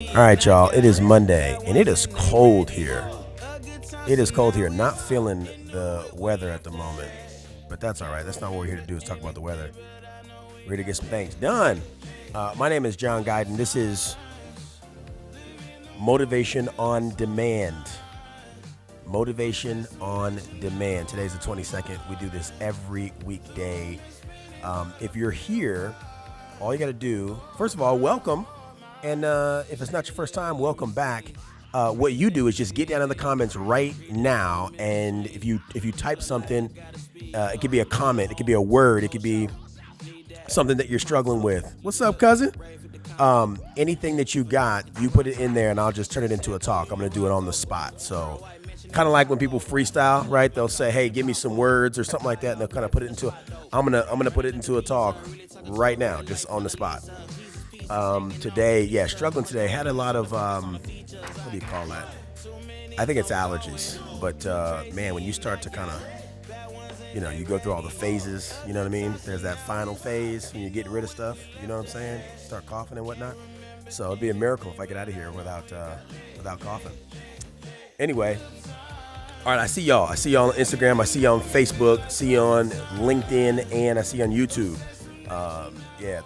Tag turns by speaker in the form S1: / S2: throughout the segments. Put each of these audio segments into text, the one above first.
S1: All right, y'all. It is Monday, and it is cold here. It is cold here. Not feeling the weather at the moment, but that's all right. That's not what we're here to do. Is talk about the weather. We're here to get some things done. My name is John Guyton. This is Motivation on Demand. Motivation on Demand. Today's the 22nd. We do this every weekday. If you're here, all you got to do, first of all, welcome. And if it's not your first time, welcome back. What you do is just get down in the comments right now, and if you type something, it could be a comment, it could be a word, it could be something that you're struggling with. What's up, cousin? Anything that you got, you put it in there, and I'll just turn it into a talk. I'm gonna do it on the spot. So, kind of like when people freestyle, right? They'll say, "Hey, give me some words" or something like that, and they'll kind of put it into. I'm gonna put it into a talk right now, just on the spot. Today, struggling today. Had a lot of, what do you call that? I think it's allergies. But, man, when you start to kind of, you go through all the phases, you know what I mean? There's that final phase when you're getting rid of stuff, you know what I'm saying? Start coughing and whatnot. So it'd be a miracle if I get out of here without coughing. Anyway, all right, I see y'all. I see y'all on Instagram. I see y'all on Facebook. I see y'all on LinkedIn. And I see you on YouTube.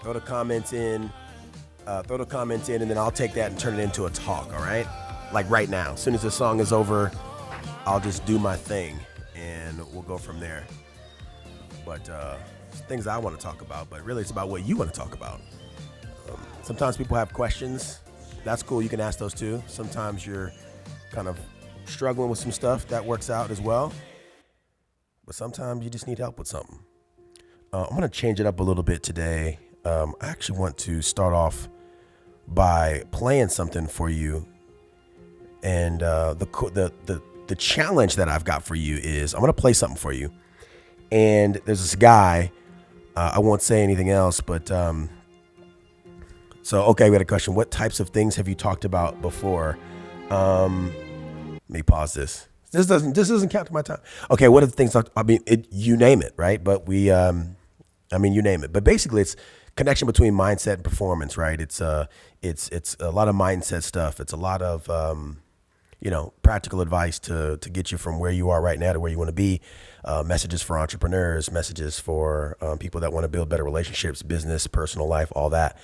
S1: Throw the comments in. And then I'll take that and turn it into a talk, all right? Like right now. As soon as the song is over, I'll just do my thing, and we'll go from there. But things I want to talk about, but really it's about what you want to talk about. Sometimes people have questions. That's cool. You can ask those too. Sometimes you're kind of struggling with some stuff. That works out as well. But sometimes you just need help with something. I'm going to change it up a little bit today. I actually want to start off by playing something for you, and the challenge that I've got for you is I'm going to play something for you, and there's this guy. I won't say anything else, but we had a question. What types of things have you talked about before? Let me pause this. This doesn't count to my time. Okay, what are the things? You name it, right? But you name it. But basically, it's connection between mindset and performance, right? It's a lot of mindset stuff. It's a lot of practical advice to get you from where you are right now to where you want to be. Messages for entrepreneurs, messages for people that want to build better relationships, business, personal life, all that.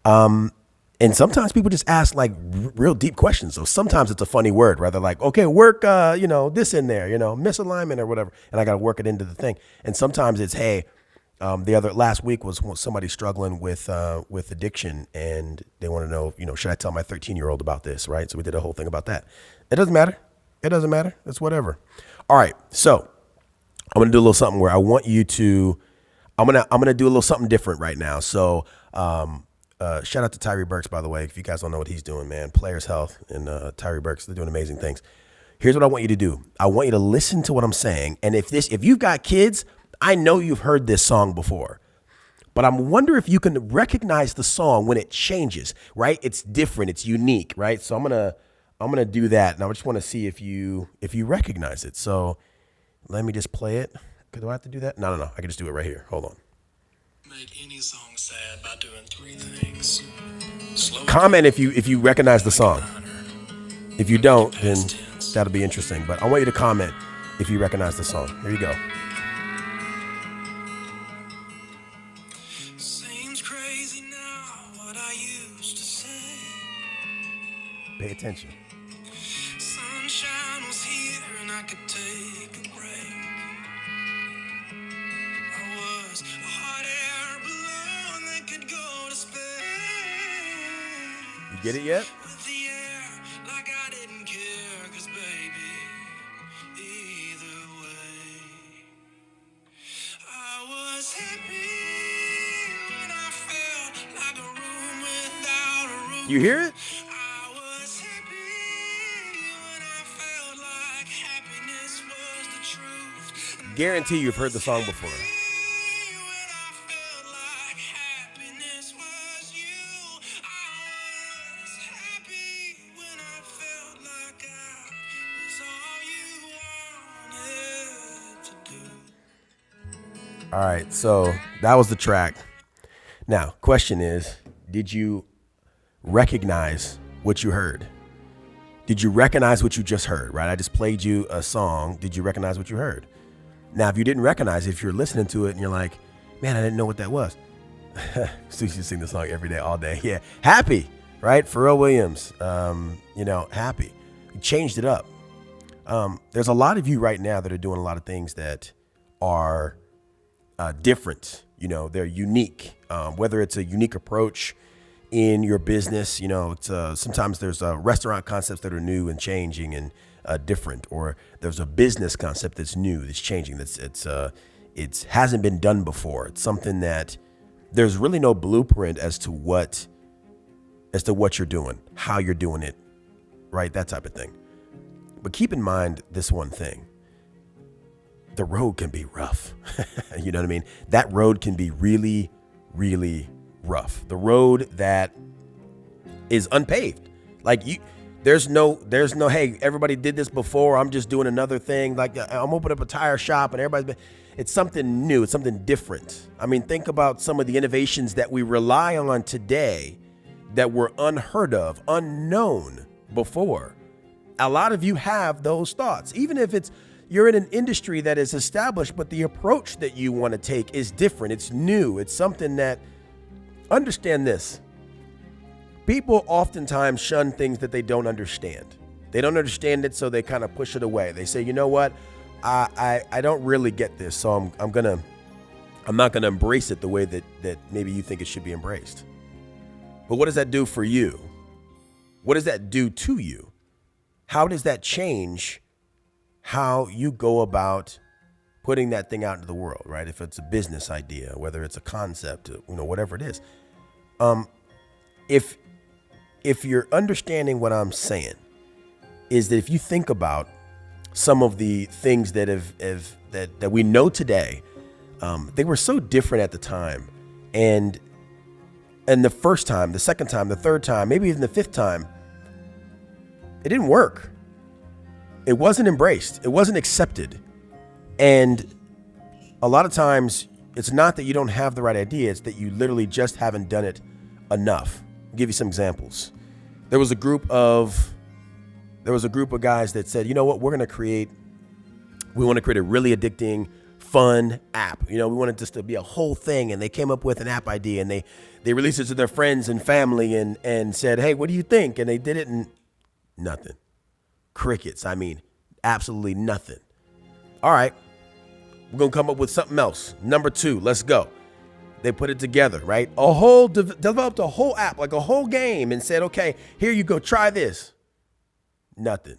S1: And sometimes people just ask like real deep questions. So sometimes it's a funny word, right? They're like, okay, work, this in there, misalignment or whatever, and I got to work it into the thing. And sometimes it's, hey. Last week was somebody struggling with addiction, and they want to know, should I tell my 13-year-old about this, right? So we did a whole thing about that. It doesn't matter. It's whatever. All right. So I'm going to do a little something where I want you to, I'm going to do a little something different right now. So, shout out to Tyree Burks, by the way. If you guys don't know what he's doing, man, Players Health and Tyree Burks, they're doing amazing things. Here's what I want you to do. I want you to listen to what I'm saying. And if you've got kids, I know you've heard this song before, but I wonder if you can recognize the song when it changes, right? It's different, it's unique, right? So I'm gonna do that, and I just want to see if you recognize it. So let me just play it. Do I have to do that? No. I can just do it right here. Hold on.
S2: Make any song sad by doing three things.
S1: Comment if you recognize the song. If you don't, then that'll be interesting. But I want you to comment if you recognize the song. Here you go. Pay attention.
S2: Sunshine was here and I could take a break. I was a hot air balloon that could go to space.
S1: You get it yet?
S2: With the air like I didn't care, 'cause baby, either way, I was happy when I felt like a room without a roof.
S1: You hear it? Guarantee you've heard the song before. All right, so that was the track. Now, question is, did you recognize what you heard? Did you recognize what you just heard, right? I just played you a song. Did you recognize what you heard? Now, if you didn't recognize it, if you're listening to it and you're like, man, I didn't know what that was. Susie sing the song every day, all day. Yeah. Happy, right? Pharrell Williams, Happy. You changed it up. There's a lot of you right now that are doing a lot of things that are different. They're unique, whether it's a unique approach in your business. It's sometimes there's restaurant concepts that are new and changing and different, or there's a business concept that's new, that's changing, it hasn't been done before. It's something that there's really no blueprint as to what you're doing, how you're doing it, right? That type of thing. But keep in mind this one thing. The road can be rough. You know what I mean? That road can be really, really rough. The road that is unpaved. Like there's no, hey, everybody did this before, I'm just doing another thing. Like I'm opening up a tire shop and it's something new. It's something different. I mean, think about some of the innovations that we rely on today that were unheard of, unknown before. A lot of you have those thoughts, even if you're in an industry that is established, but the approach that you want to take is different. It's new. It's something that, understand this. People oftentimes shun things that they don't understand. They don't understand it, so they kind of push it away. They say, you know what? I don't really get this, so I'm not gonna embrace it the way that maybe you think it should be embraced. But what does that do for you? What does that do to you? How does that change how you go about putting that thing out into the world, right? If it's a business idea, whether it's a concept, whatever it is. If you're understanding what I'm saying, is that if you think about some of the things that that we know today, they were so different at the time, and the first time, the second time, the third time, maybe even the fifth time, it didn't work. It wasn't embraced. It wasn't accepted. And a lot of times it's not that you don't have the right idea. It's that you literally just haven't done it enough. I'll give you some examples. There was a group of guys that said, you know what, we want to create a really addicting, fun app. We wanted this to be a whole thing. And they came up with an app idea, and they released it to their friends and family and said, hey, what do you think? And they did it, and nothing. Crickets. I mean, absolutely nothing. All right, we're going to come up with something else. Number 2, let's go. They put it together, right? Developed a whole app, like a whole game, and said, okay, here you go, try this. Nothing.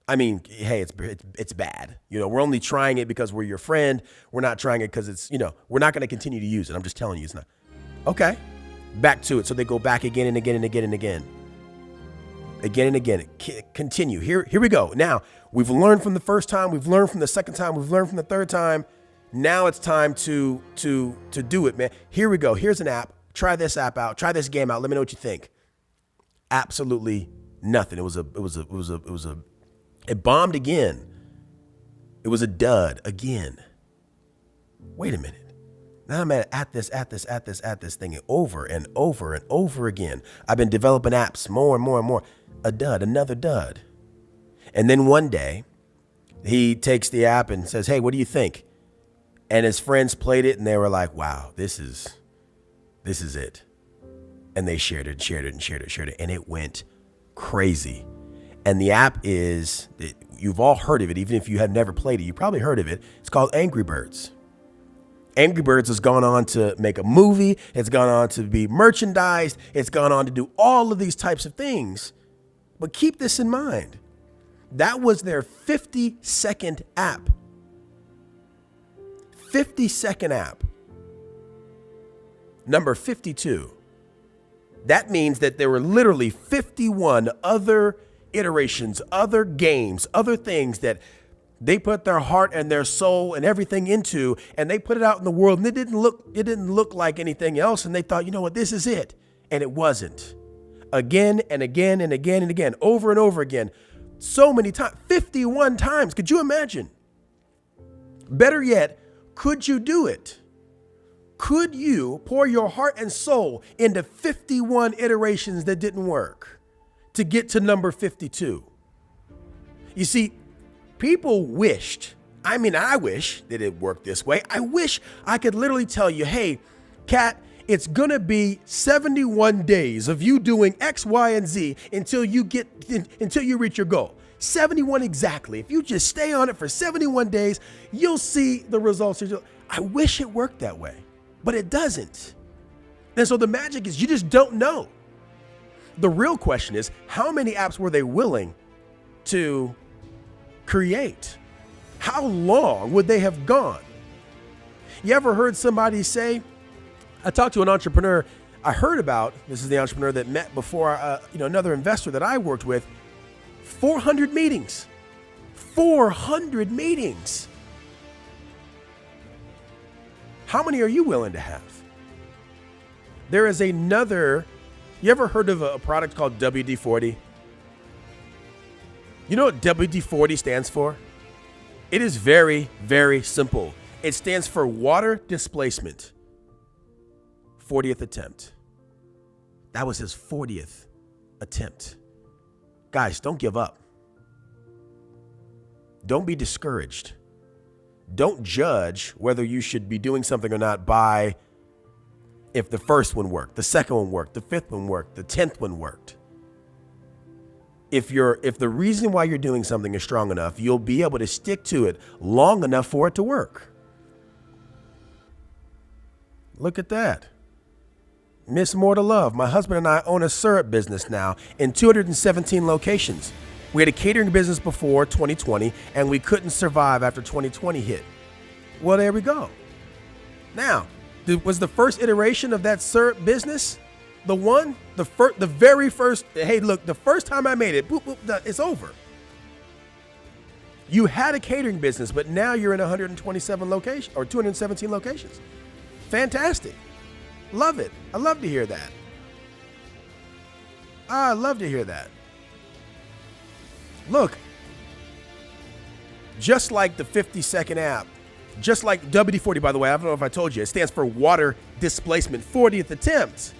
S1: I mean, hey, it's bad. We're only trying it because we're your friend. We're not trying it because it's, we're not going to continue to use it. I'm just telling you it's not. Okay, back to it. So they go back again and again and again and again. Again and again. Continue. Here we go. Now, we've learned from the first time. We've learned from the second time. We've learned from the third time. Now it's time to do it, man. Here we go. Here's an app. Try this app out. Try this game out. Let me know what you think. Absolutely nothing. It bombed again. It was a dud again. Wait a minute. Now I'm at this thing over and over and over again. I've been developing apps more and more and more. A dud, another dud. And then one day he takes the app and says, hey, what do you think? And his friends played it and they were like, wow, this is it. And they shared it. And it went crazy. And the app you've all heard of it. Even if you have never played it, you probably heard of it. It's called Angry Birds. Angry Birds has gone on to make a movie. It's gone on to be merchandised. It's gone on to do all of these types of things. But keep this in mind. That was their 50-second app. 50-second app. Number 52. That means that there were literally 51 other iterations, other games, other things that they put their heart and their soul and everything into, and they put it out in the world, and it didn't look like anything else. And they thought, you know what, this is it. And it wasn't. Again and again and again and again, over and over again. So many times, 51 times. Could you imagine? Better yet, could you do it? Could you pour your heart and soul into 51 iterations that didn't work? to get to number 52. You see, people wished, I wish that it worked this way. I wish I could literally tell you, hey, Kat, it's going to be 71 days of you doing X, Y, and Z until you reach your goal. 71 exactly. If you just stay on it for 71 days, you'll see the results. I wish it worked that way, but it doesn't. And so the magic is you just don't know. The real question is, how many apps were they willing to create? How long would they have gone? You ever heard somebody say, I talked to an entrepreneur I heard about, this is the entrepreneur that met before, another investor that I worked with, 400 meetings. 400 meetings. How many are you willing to have? There is another, you ever heard of a product called WD-40? You know what WD-40 stands for? It is very, very simple. It stands for water displacement. 40th attempt. That was his 40th attempt. Guys, don't give up. Don't be discouraged. Don't judge whether you should be doing something or not by if the first one worked, the second one worked, the fifth one worked, the 10th one worked. If the reason why you're doing something is strong enough, you'll be able to stick to it long enough for it to work. Look at that. Miss More to Love. My husband and I own a syrup business now in 217 locations. We had a catering business before 2020, and we couldn't survive after 2020 hit. Well, there we go. Now, was the first iteration of that syrup business the very first, hey, look, the first time I made it, boop, boop, it's over. You had a catering business, but now you're in 127 locations or 217 locations. Fantastic. Love it. I love to hear that. I love to hear that. Look, just like the 50-second app, just like WD-40, by the way, I don't know if I told you, it stands for water displacement, 40th attempt.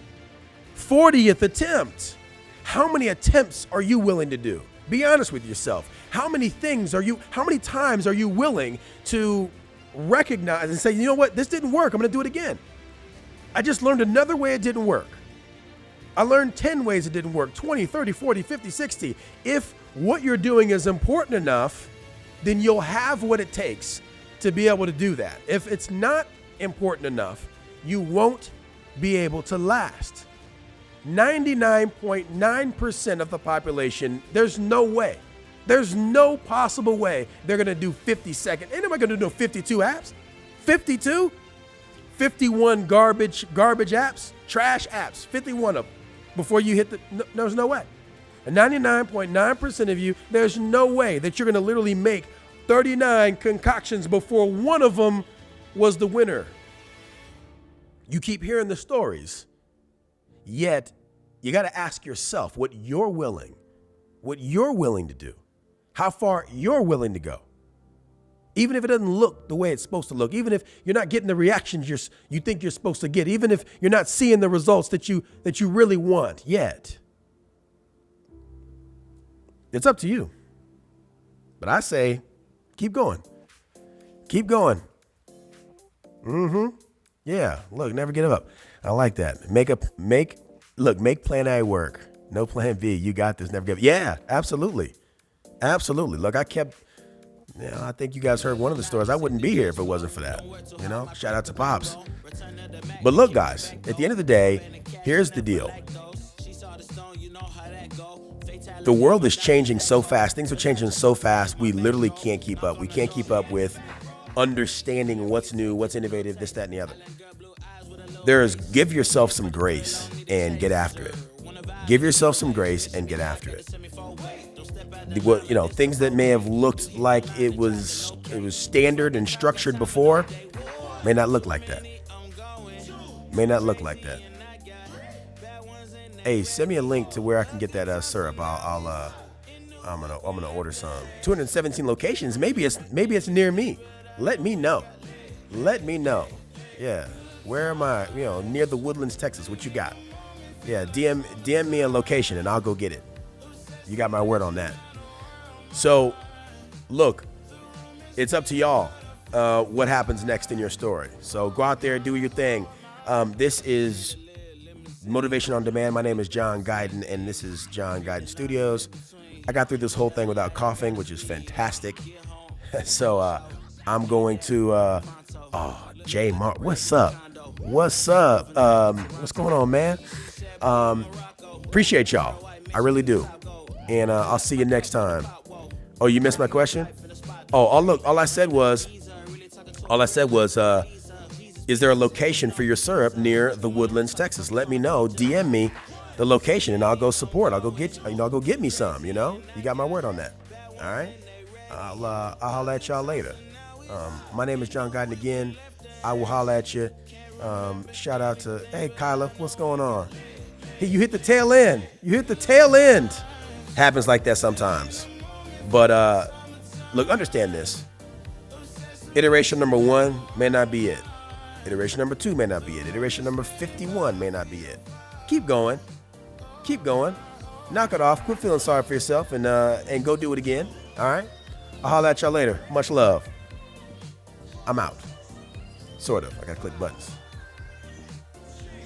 S1: 40th attempt. How many attempts are you willing to do? Be honest with yourself. How many times are you willing to recognize and say, you know what, this didn't work, I'm going to do it again. I just learned another way it didn't work. I learned 10 ways it didn't work, 20, 30, 40, 50, 60. If what you're doing is important enough, then you'll have what it takes to be able to do that. If it's not important enough, you won't be able to last. 99.9% of the population, there's no way. There's no possible way they're going to do 50 seconds. Ain't nobody going to do no 52 apps. 52? 51 garbage apps, trash apps, 51 of them before you hit there's no way. And 99.9% of you, there's no way that you're going to literally make 39 concoctions before one of them was the winner. You keep hearing the stories, yet you got to ask yourself what you're willing to do, how far you're willing to go. Even if it doesn't look the way it's supposed to look, even if you're not getting the reactions you think you're supposed to get, even if you're not seeing the results that you really want yet. It's up to you. But I say, keep going. Keep going. Yeah, look, never give up. I like that. Make plan A work. No plan B. You got this. Never give up. Yeah, absolutely. Absolutely. Look, I think you guys heard one of the stories. I wouldn't be here if it wasn't for that. Shout out to Pops. But look, guys, at the end of the day, here's the deal. The world is changing so fast. Things are changing so fast. We literally can't keep up. We can't keep up with understanding what's new, what's innovative, this, that, and the other. Give yourself some grace and get after it. Give yourself some grace and get after it. Things that may have looked like it was standard and structured before may not look like that. Hey, send me a link to where I can get that syrup. I'm gonna order some. 217 locations. Maybe it's near me. Let me know. Yeah. Where am I? Near the Woodlands, Texas. What you got? Yeah. DM me a location and I'll go get it. You got my word on that. So, look, it's up to y'all what happens next in your story. So go out there, do your thing. This is Motivation on Demand. My name is John Guyton, and this is John Guyton Studios. I got through this whole thing without coughing, which is fantastic. So I'm going to, Jay Mark, what's up? What's up? What's going on, man? Appreciate y'all. I really do. And I'll see you next time. Oh, you missed my question? Oh, look, all I said was, is there a location for your syrup near the Woodlands, Texas? Let me know. DM me the location, and I'll go support. I'll go get me some. You know, you got my word on that. All right. I'll holler at y'all later. My name is John Guyton again. I will holler at you. Shout out to, hey, Kyla, what's going on? Hey, you hit the tail end. Happens like that sometimes. But look, understand this. Iteration number 1 may not be it. Iteration number 2 may not be it. Iteration number 51 may not be it. Keep going. Knock it off. Quit feeling sorry for yourself and go do it again. All right? I'll holler at y'all later. Much love. I'm out. Sort of. I gotta click buttons.